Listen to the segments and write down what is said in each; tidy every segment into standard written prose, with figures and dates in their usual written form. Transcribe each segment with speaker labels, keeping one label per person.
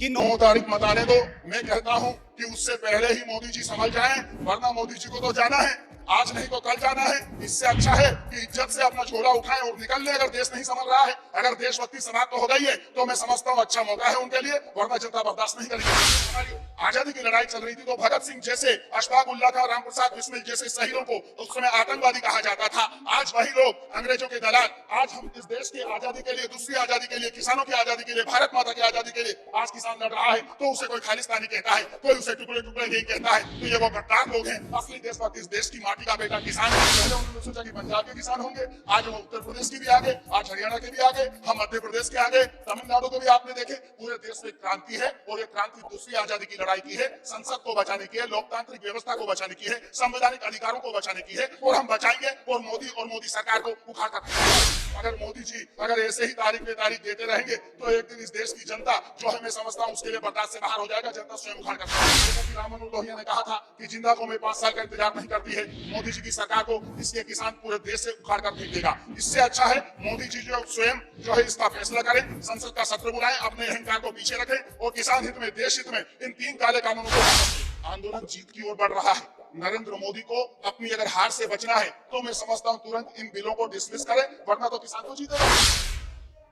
Speaker 1: कि
Speaker 2: 9 तारीख मत आने दो। मैं कहता हूं कि उससे पहले ही मोदी जी समझ जाएं, वरना मोदी जी को तो जाना है, आज नहीं तो कल जाना है। इससे अच्छा है कि इज्जत से अपना झोला उठाएं और निकल लें। अगर देश नहीं संभल रहा है, अगर देशभक्ति समाप्त हो गई है, तो मैं समझता हूं अच्छा मौका है उनके लिए, वरना जनता बर्दाश्त नहीं करेगी। हमारी आजादी की लड़ाई चल रही थी तो भगत सिंह जैसे, अशफाक उल्लाह खां, राम प्रसाद बिस्मिल जैसे शहीदों को उस समय आतंकवादी कहा जाता था। आज वही लोग अंग्रेजों के दलाल, आज हम इस देश की आजादी के लिए, दूसरी आजादी के लिए, किसानों की आजादी के लिए, भारत माता की आजादी के लिए आज किसान लड़ रहा है, तो उसे कोई खालिस्तानी कहता है, कोई उसे टुकड़े टुकड़े नहीं कहता है। तो ये वो गद्दार लोग हैं। असली देशभक्त इस देश की माटी का बेटा किसान है। पहले उन्होंने सोचा कि पंजाब के किसान होंगे, आज वो उत्तर प्रदेश की भी आगे, आज हरियाणा के भी आगे, हम मध्य प्रदेश के आगे, तमिलनाडु को भी आपने देखे। पूरे देश में क्रांति है और ये क्रांति दूसरी आजादी की लड़ाई की है, संसद को बचाने की है, लोकतांत्रिक व्यवस्था को बचाने की है, संवैधानिक अधिकारों को बचाने की है, और हम बचाएंगे। और मोदी सरकार को उखाड़ कर, अगर मोदी जी अगर ऐसे ही तारीख पे तारीख देते रहेंगे तो एक दिन इस देश की जनता जो है, मैं समझता हूं उसके लिए बर्दाश्त से बाहर हो जाएगा। जनता स्वयं उखाड़ कर, राम मनोहर लोहिया ने कहा था कि जिंदा को मैं 5 साल का इंतजार नहीं करती है। मोदी जी की सरकार को इसके किसान पूरे देश से उखाड़ कर फेंक देगा। इससे अच्छा है मोदी जी जो स्वयं जो है इसका फैसला करें, संसद का सत्र बुलाएं, अपने अहंकार को पीछे रखें और किसान हित में, देश हित में इन 3 काले कानूनों को। आंदोलन जीत की ओर बढ़ रहा है। नरेंद्र मोदी को अपनी अगर हार से बचना है तो मैं समझता हूं तुरंत इन बिलों को डिसमिस करें, वरना तो किसान को जीतेगा।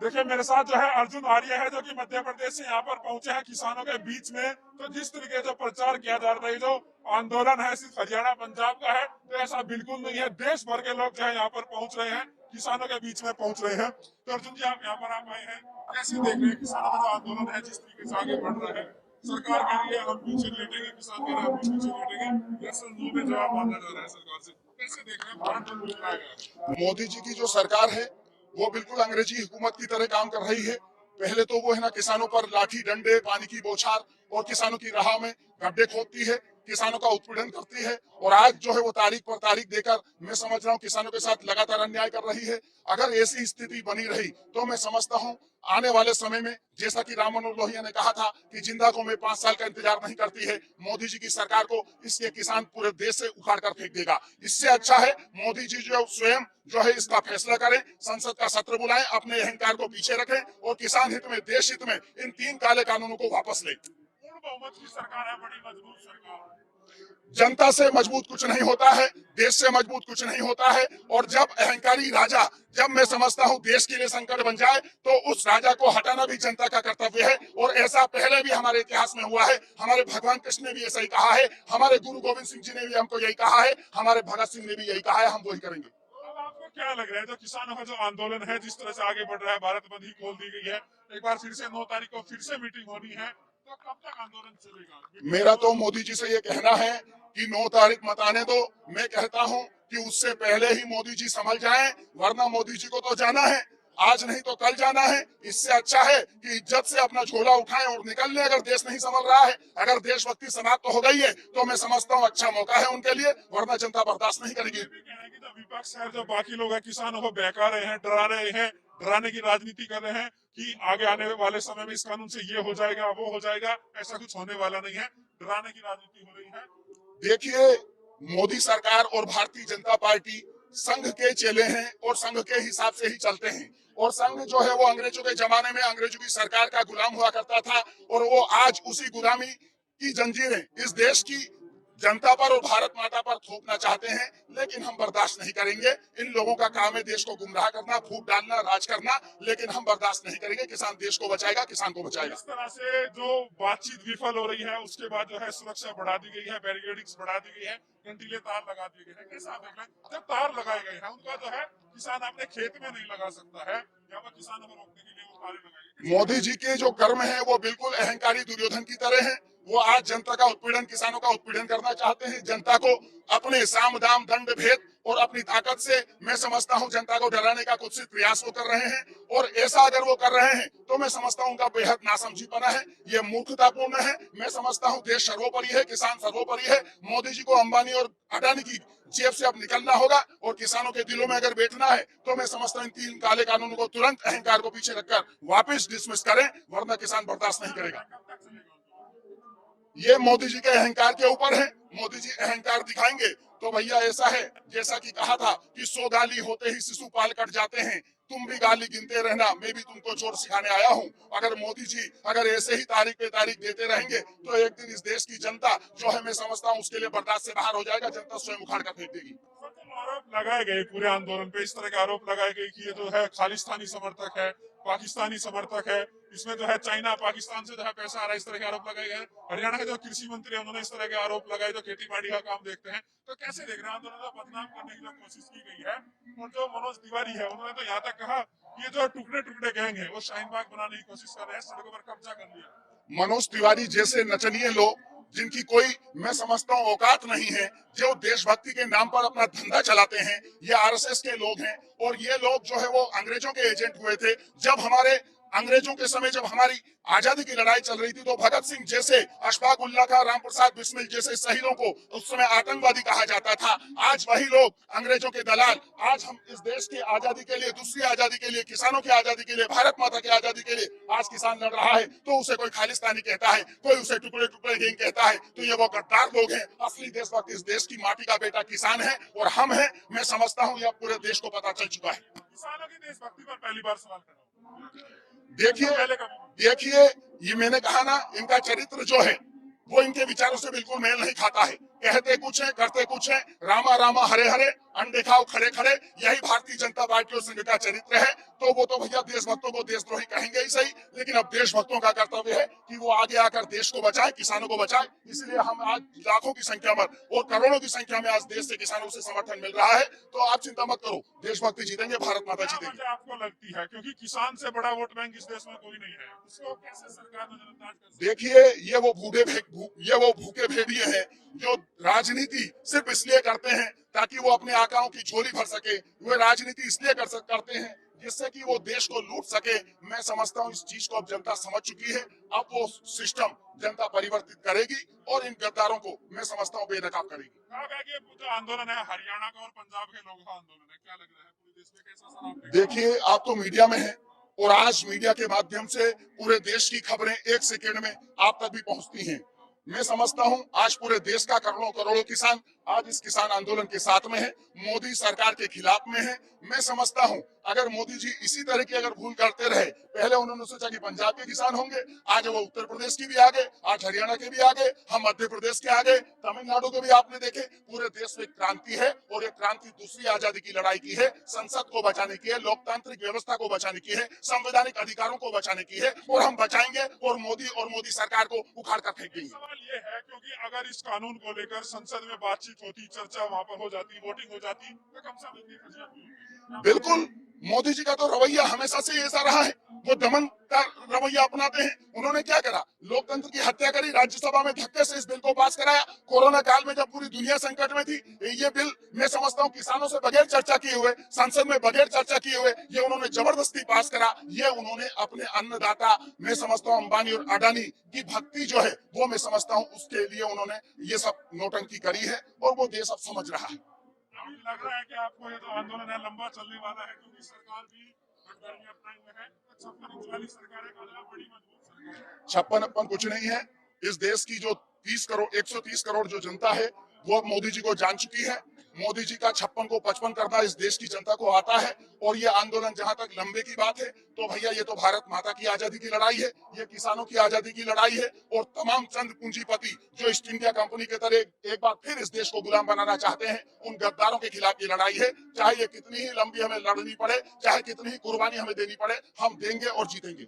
Speaker 3: देखिए मेरे साथ जो है अर्जुन आर्य है, जो कि मध्य प्रदेश से यहाँ पर पहुंचे हैं किसानों के बीच में। तो जिस तरीके से प्रचार किया जा रहा है, जो आंदोलन है सिर्फ हरियाणा पंजाब का है, तो ऐसा बिल्कुल नहीं है। देश भर के लोग जो है यहाँ पर पहुंच रहे हैं, किसानों के बीच में पहुंच रहे हैं। तो अर्जुन जी, आप यहाँ पर आप आए हैं, कैसे देख रहे हैं किसानों का जो आंदोलन है, जिस तरीके से आगे बढ़ रहा है? सरकार कह रही है हम पीछे लेटेंगे, किसान कह रहे हैं हम पीछे लेटेंगे, दरअसल नो में जवाब मांगा जा रहा है सरकार से। कैसे देख रहे हैं भारत बंद हो रहा है?
Speaker 2: मोदी जी की जो सरकार है वो बिल्कुल अंग्रेजी हुकूमत की तरह काम कर रही है। पहले तो वो है ना किसानों पर लाठी डंडे, पानी की बौछार और किसानों की राह में गड्ढे खोदती है, किसानों का उत्पीड़न करती है। और आज जो है वो तारीख पर तारीख देकर, मैं समझ रहा हूँ किसानों के साथ लगातार अन्याय कर रही है। अगर ऐसी स्थिति बनी रही तो मैं समझता हूँ आने वाले समय में, जैसा कि राम मनोहर लोहिया ने कहा था कि जिंदा को मैं 5 साल का इंतजार नहीं करती है, मोदी जी की सरकार को इसके किसान पूरे देश से उखाड़ कर फेंक देगा। इससे अच्छा है मोदी जी जो स्वयं जो है इसका फैसला करें, संसद का सत्र बुलाएं, अपने अहंकार को पीछे रखें और किसान हित में, देश हित में इन 3 काले कानूनों को वापस लें।
Speaker 3: पूर्ण बहुमत की सरकार है, बड़ी मजबूत सरकार।
Speaker 2: जनता से मजबूत कुछ नहीं होता है, देश से मजबूत कुछ नहीं होता है। और जब अहंकारी राजा, जब मैं समझता हूं देश के लिए संकट बन जाए, तो उस राजा को हटाना भी जनता का कर्तव्य है। और ऐसा पहले भी हमारे इतिहास में हुआ है। हमारे भगवान कृष्ण ने भी ऐसा ही कहा है, हमारे गुरु गोविंद सिंह जी ने भी हमको यही कहा है, हमारे भगत सिंह ने भी यही कहा है, हम वही करेंगे।
Speaker 3: आपको क्या लग रहा है, जो किसानों का जो आंदोलन है, जिस तरह से आगे बढ़ रहा है, भारत बंद ही खोल दी गई है, एक बार फिर से 9 तारीख को फिर से मीटिंग होनी है, तो कब तक आंदोलन चलेगा?
Speaker 2: मेरा तो मोदी जी से ये कहना है कि 9 तारीख मत आने दो। मैं कहता हूं कि उससे पहले ही मोदी जी समझ जाएं, वरना मोदी जी को तो जाना है, आज नहीं तो कल जाना है। इससे अच्छा है कि इज्जत से अपना झोला उठाएं और निकल लें। अगर देश नहीं संभल रहा है, अगर देशभक्ति समाप्त हो गई है, तो मैं समझता हूं अच्छा मौका है उनके लिए, वरना जनता बर्दाश्त नहीं करेगी।
Speaker 3: जो विपक्ष है, जो बाकी लोग हैं, किसानों को बहका रहे हैं, डरा रहे हैं, डराने की राजनीति कर रहे हैं कि आगे आने वाले समय में इस कानून से ये हो जाएगा, वो हो जाएगा। ऐसा कुछ होने वाला नहीं है, डराने की राजनीति हो रही है।
Speaker 2: देखिए, मोदी सरकार और भारतीय जनता पार्टी संघ के चेले हैं और संघ के हिसाब से ही चलते हैं। और संघ जो है वो अंग्रेजों के जमाने में अंग्रेजों की सरकार का गुलाम हुआ करता था, और वो आज उसी गुलामी की जंजीरें इस देश की जनता पर और भारत माता पर थोपना चाहते हैं। लेकिन हम बर्दाश्त नहीं करेंगे। इन लोगों का काम है देश को गुमराह करना, फूट डालना, राज करना, लेकिन हम बर्दाश्त नहीं करेंगे। किसान देश को बचाएगा, किसान को बचाएगा।
Speaker 3: इस तरह से जो बातचीत विफल हो रही है, उसके बाद जो है सुरक्षा बढ़ा दी गई है, बैरिकेडिंग्स बढ़ा दी गई है, कंटीले तार लगा दिए गए हैं। कैसा देख रहे हैं? जब तार लगाए गए हैं, उनका जो है किसान अपने खेत में नहीं लगा सकता है, यहाँ पर किसानों को रोकने के लिए वो तारे लगाई।
Speaker 2: मोदी जी के जो कर्म है वो बिल्कुल अहंकारी दुर्योधन की तरह है। वो आज जनता का उत्पीड़न, किसानों का उत्पीड़न करना चाहते हैं। जनता को अपने साम दाम दंड भेद और अपनी ताकत से, मैं समझता हूं जनता को डराने का कुछ प्रयास वो कर रहे हैं। और ऐसा अगर वो कर रहे हैं तो मैं समझता हूं उनका बेहद नासमझीपना है, ये मूर्खतापूर्ण है। मैं समझता हूं देश सर्वोपरि है, किसान सर्वोपरि है। मोदी जी को अंबानी और अडानी की जेब से अब निकलना होगा और किसानों के दिलों में अगर बैठना है, तो मैं समझता हूं इन 3 काले कानूनों को तुरंत अहंकार को पीछे रखकर वापस डिसमिस करें, वरना किसान बर्दाश्त नहीं करेगा। ये मोदी जी के अहंकार के ऊपर है। मोदी जी अहंकार दिखाएंगे तो भैया ऐसा है, जैसा कि कहा था कि 100 गाली होते ही शिशु पाल कट जाते हैं, तुम भी गाली गिनते रहना, मैं भी तुमको चोर सिखाने आया हूँ। अगर मोदी जी अगर ऐसे ही तारीख पे तारीख देते रहेंगे तो एक दिन इस देश की जनता जो है, मैं समझता हूँ उसके लिए बर्दाश्त से बाहर हो जाएगा, जनता स्वयं उखाड़ कर फेंक देगी।
Speaker 3: आरोप लगाए गए पूरे आंदोलन पे, इस तरह के आरोप लगाए गए कि ये जो है खालिस्तानी समर्थक है, पाकिस्तानी समर्थक है, इसमें जो है चाइना पाकिस्तान से जो है पैसा आ रहा है, इस तरह के आरोप लगाए गए। हरियाणा के जो कृषि मंत्री है उन्होंने इस तरह के आरोप लगाए, जो खेती बाड़ी का काम देखते हैं। तो कैसे देख रहे हैं आंदोलन को बदनाम करने की जो कोशिश की गई है? और जो मनोज तिवारी है उन्होंने तो यहाँ तक कहा ये जो टुकड़े टुकड़े गैंग है वो शाहीन बाग बनाने की कोशिश कर रहे हैं, सड़कों पर कब्जा कर लिया।
Speaker 2: मनोज तिवारी जैसे नचनिए लोग जिनकी कोई मैं समझता हूँ औकात नहीं है, जो देशभक्ति के नाम पर अपना धंधा चलाते हैं, ये आरएसएस के लोग हैं। और ये लोग जो है वो अंग्रेजों के एजेंट हुए थे। जब हमारे अंग्रेजों के समय जब हमारी आजादी की लड़ाई चल रही थी तो भगत सिंह जैसे, अशफाक उल्लाह खां, राम प्रसाद बिस्मिल जैसे शहीदों को उस समय आतंकवादी कहा जाता था। आज वही लोग अंग्रेजों के दलाल, आज हम इस देश की आजादी के लिए, दूसरी आजादी के लिए, किसानों की आजादी के लिए, भारत माता की आजादी के लिए आज किसान लड़ रहा है तो उसे कोई खालिस्तानी कहता है, कोई उसे टुकड़े टुकड़े गैंग कहता है। तो ये वो गद्दार लोग हैं। असली देशभक्त इस देश की माटी का बेटा किसान है और हम हैं। मैं समझता हूँ यह पूरे देश को पता चल चुका है।
Speaker 3: किसानों की देशभक्ति पर पहली बार सवाल कर रहा हूं।
Speaker 2: देखिए ये मैंने कहा ना, इनका चरित्र जो है वो इनके विचारों से बिल्कुल मेल नहीं खाता है। कहते कुछ है, करते कुछ है। रामा रामा हरे हरे, अंडे खाओ खड़े खड़े, यही भारतीय जनता पार्टी और संघ का चरित्र है। तो वो तो भैया देशभक्तों को देशद्रोही कहेंगे ही सही, लेकिन अब देशभक्तों का कर्तव्य है कि वो आगे आकर देश को बचाए, किसानों को बचाए। इसलिए हम आज लाखों की संख्या में और करोड़ों की संख्या में आज देश से किसानों से समर्थन मिल रहा है। तो आप चिंता मत करो, देशभक्ति जीतेंगे, भारत माता जीतेगी।
Speaker 3: आपको लगती है क्योंकि किसान से बड़ा वोट बैंक इस देश में कोई नहीं है, उसको कैसे सरकार नजरअंदाज कर सकती है?
Speaker 2: देखिए ये वो भूखे भेड़िए हैं जो राजनीति सिर्फ इसलिए करते हैं ताकि वो अपने आकाओं की झोली भर सके। वे राजनीति इसलिए करते हैं जिससे कि वो देश को लूट सके। मैं समझता हूँ इस चीज को अब जनता समझ चुकी है। अब वो सिस्टम जनता परिवर्तित करेगी और इन गद्दारों को मैं समझता हूँ बेनकाब करेगी।
Speaker 3: जो आंदोलन है हरियाणा का और पंजाब के लोगों का आंदोलन है, क्या लग रहा है पूरे देश में कैसा असर?
Speaker 2: देखिए आप तो मीडिया में हैं और आज मीडिया के माध्यम से पूरे देश की खबरें एक सेकेंड में आप तक भी पहुंचती हैं। मैं समझता हूं आज पूरे देश का करोड़ों करोड़ों किसान आज इस किसान आंदोलन के साथ में है, मोदी सरकार के खिलाफ में है। मैं समझता हूं अगर मोदी जी इसी तरह की अगर भूल करते रहे, पहले उन्होंने सोचा कि पंजाब के किसान होंगे, आज वो उत्तर प्रदेश की भी आगे, आज हरियाणा के भी आगे, हम मध्य प्रदेश के आगे, तमिलनाडु के भी आपने देखे। पूरे देश में क्रांति है और ये क्रांति दूसरी आजादी की लड़ाई की है, संसद को बचाने की है, लोकतांत्रिक व्यवस्था को बचाने की है, संवैधानिक अधिकारों को बचाने की है और हम बचाएंगे और मोदी सरकार को उखाड़ कर फेंक देंगे।
Speaker 3: सवाल ये है क्योंकि अगर इस कानून को लेकर संसद में बातचीत होती, चर्चा वहां पर हो जाती, वोटिंग हो जाती तो कम से कम
Speaker 2: बिल्कुल मोदी जी का तो रवैया हमेशा से ऐसा रहा है, वो दमन का रवैया अपनाते हैं। उन्होंने क्या करा, लोकतंत्र की हत्या करी, राज्यसभा में धक्के से इस बिल को पास कराया। कोरोना काल में जब पूरी दुनिया संकट में थी, ये बिल मैं समझता हूँ किसानों से बगैर चर्चा किए हुए, संसद में बगैर चर्चा किए हुए ये उन्होंने जबरदस्ती पास करा। ये उन्होंने अपने अन्नदाता मैं समझता हूँ अंबानी और अडानी की भक्ति जो है वो मैं समझता हूँ उसके लिए उन्होंने ये सब नौटंकी करी है और वो देश अब समझ रहा है।
Speaker 3: लग रहा है कि आपको ये जो आंदोलन है लंबा चलने वाला है क्योंकि सरकार भी हटधर्मी अपनाए हुए है। 56 वाली सरकार है, बड़ी मजबूत सरकार है।
Speaker 2: 56 कुछ नहीं है। इस देश की जो 130 करोड़ जो जनता है वो मोदी जी को जान चुकी है। मोदी जी का 56 को 55 करना इस देश की जनता को आता है। और ये आंदोलन जहां तक लंबे की बात है तो भैया ये तो भारत माता की आजादी की लड़ाई है, ये किसानों की आजादी की लड़ाई है। और तमाम चंद पूंजीपति जो ईस्ट इंडिया कंपनी के तरह एक बार फिर इस देश को गुलाम बनाना चाहते हैं, उन गद्दारों के खिलाफ ये लड़ाई है। चाहे ये कितनी ही लंबी हमें लड़नी पड़े, चाहे कितनी ही कुर्बानी हमें देनी पड़े, हम देंगे और जीतेंगे।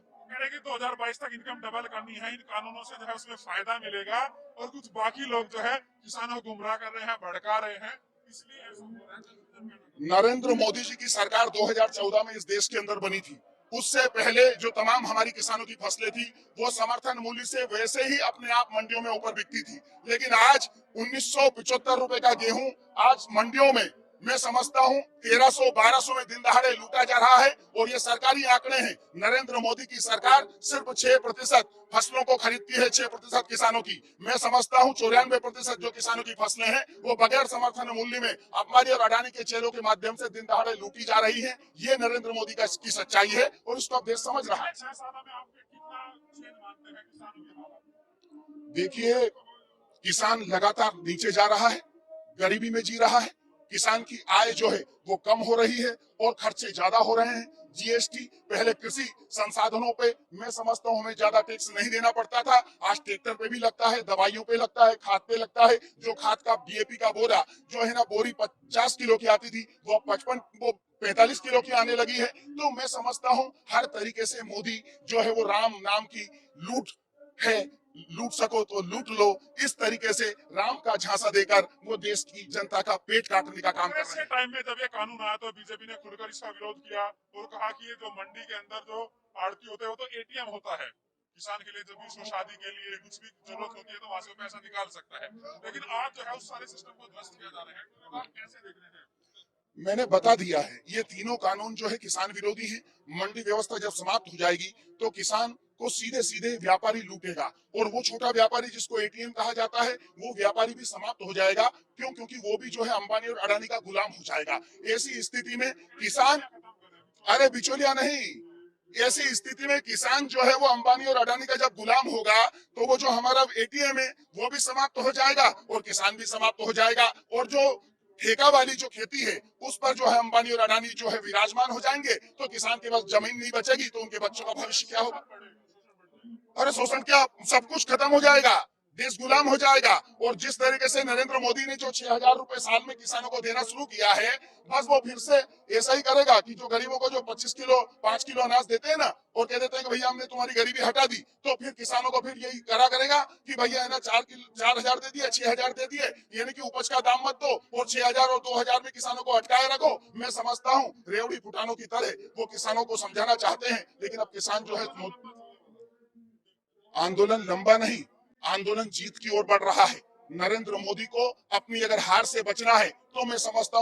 Speaker 3: 2022 तक इनकम डबल करनी है, इन कानूनों से जो है उसमें फायदा मिलेगा और कुछ बाकी लोग जो है किसानों को गुमराह कर रहे हैं, भड़का रहे हैं, इसलिए
Speaker 2: नरेंद्र मोदी जी की सरकार 2014 में इस देश के अंदर बनी थी। उससे पहले जो तमाम हमारी किसानों की फसलें थी वो समर्थन मूल्य से वैसे ही अपने आप मंडियों में ऊपर बिकती थी। लेकिन आज 1975 रुपए का गेहूं आज मंडियों में मैं समझता हूं 1300-1200 में दिन दहाड़े लूटा जा रहा है। और ये सरकारी आंकड़े हैं। नरेंद्र मोदी की सरकार सिर्फ 6% फसलों को खरीदती है, 6% किसानों की। मैं समझता हूं 94% जो किसानों की फसलें हैं वो बगैर समर्थन मूल्य में अंबानी और अडानी के चेलों के माध्यम से दिन दहाड़े लूटी जा रही है। ये नरेंद्र मोदी का की सच्चाई है और इसको अब देश समझ रहा है। देखिए किसान लगातार नीचे जा रहा है, गरीबी में जी रहा है, किसान की आय जो है वो कम हो रही है और खर्चे ज्यादा हो रहे हैं। जीएसटी, पहले कृषि संसाधनों पे मैं समझता हूं हमें ज्यादा टैक्स नहीं देना पड़ता था। आज ट्रैक्टर पे भी लगता है, दवाइयों पे लगता है, खाद पे लगता है। जो खाद का डीएपी का बोरा जो है ना, बोरी 50 किलो की आती थी वो 45 किलो की आने लगी है। तो मैं समझता हूं हर तरीके से मोदी जो है वो राम नाम की लूट है, लूट सको तो लूट लो, इस तरीके से राम का झांसा देकर वो देश की जनता का पेट काटने का काम कर रहे
Speaker 3: ऐसे
Speaker 2: हैं।
Speaker 3: टाइम में जब ये कानून आया तो बीजेपी ने खुलकर इसका विरोध किया और कहा कि ये जो मंडी के अंदर जो आड़ती होते हैं वो तो एटीएम होता है किसान के लिए, जब भी उसको शादी के लिए कुछ भी जरूरत होती है तो वहां से वो पैसा निकाल सकता है। लेकिन आज जो है उस सारे सिस्टम को ध्वस्त किया जा रहा है, तो आप कैसे देख रहे हैं?
Speaker 2: मैंने बता दिया है, ये तीनों कानून जो है किसान विरोधी है। मंडी व्यवस्था जब समाप्त हो जाएगी तो किसान को सीधे सीधे व्यापारी लूटेगा, और वो छोटा व्यापारी जिसको एटीएम कहा जाता है वो व्यापारी भी समाप्त हो जाएगा। क्यों? क्योंकि वो भी जो है अंबानी और अडानी का गुलाम हो जाएगा। ऐसी स्थिति में किसान, अरे बिचौलिया नहीं, ऐसी स्थिति में किसान जो है वो अंबानी और अडानी का जब गुलाम होगा तो वो जो हमारा एटीएम है वो भी समाप्त हो जाएगा और किसान भी समाप्त हो जाएगा। और जो ठेका वाली जो खेती है उस पर जो है अंबानी और अडानी जो है विराजमान हो जाएंगे, तो किसान के पास जमीन नहीं बचेगी, तो उनके बच्चों का भविष्य क्या होगा? अरे शोषण क्या, सब कुछ खत्म हो जाएगा, देश गुलाम हो जाएगा। और जिस तरीके से नरेंद्र मोदी ने जो 6,000 रुपए साल में किसानों को देना शुरू किया है, बस वो फिर से ऐसा ही करेगा कि जो गरीबों को जो 25 किलो 5 किलो अनाज देते हैं ना और कह देते हैं कि भैया हमने तुम्हारी गरीबी हटा दी, तो फिर किसानों को फिर यही करेगा कि भैया है ना 4,000 दे दिए, 6,000 दे दिए, यानी कि उपज का दाम मत दो और 6,000 और 2,000 में किसानों को अटकाए रखो। मैं समझता हूँ रेवड़ी फुटानों की तरह वो किसानों को समझाना चाहते हैं, लेकिन अब किसान जो है आंदोलन लंबा नहीं, आंदोलन जीत की ओर बढ़ रहा है। नरेंद्र मोदी को अपनी अगर हार से बचना है तो मैं समझता हूं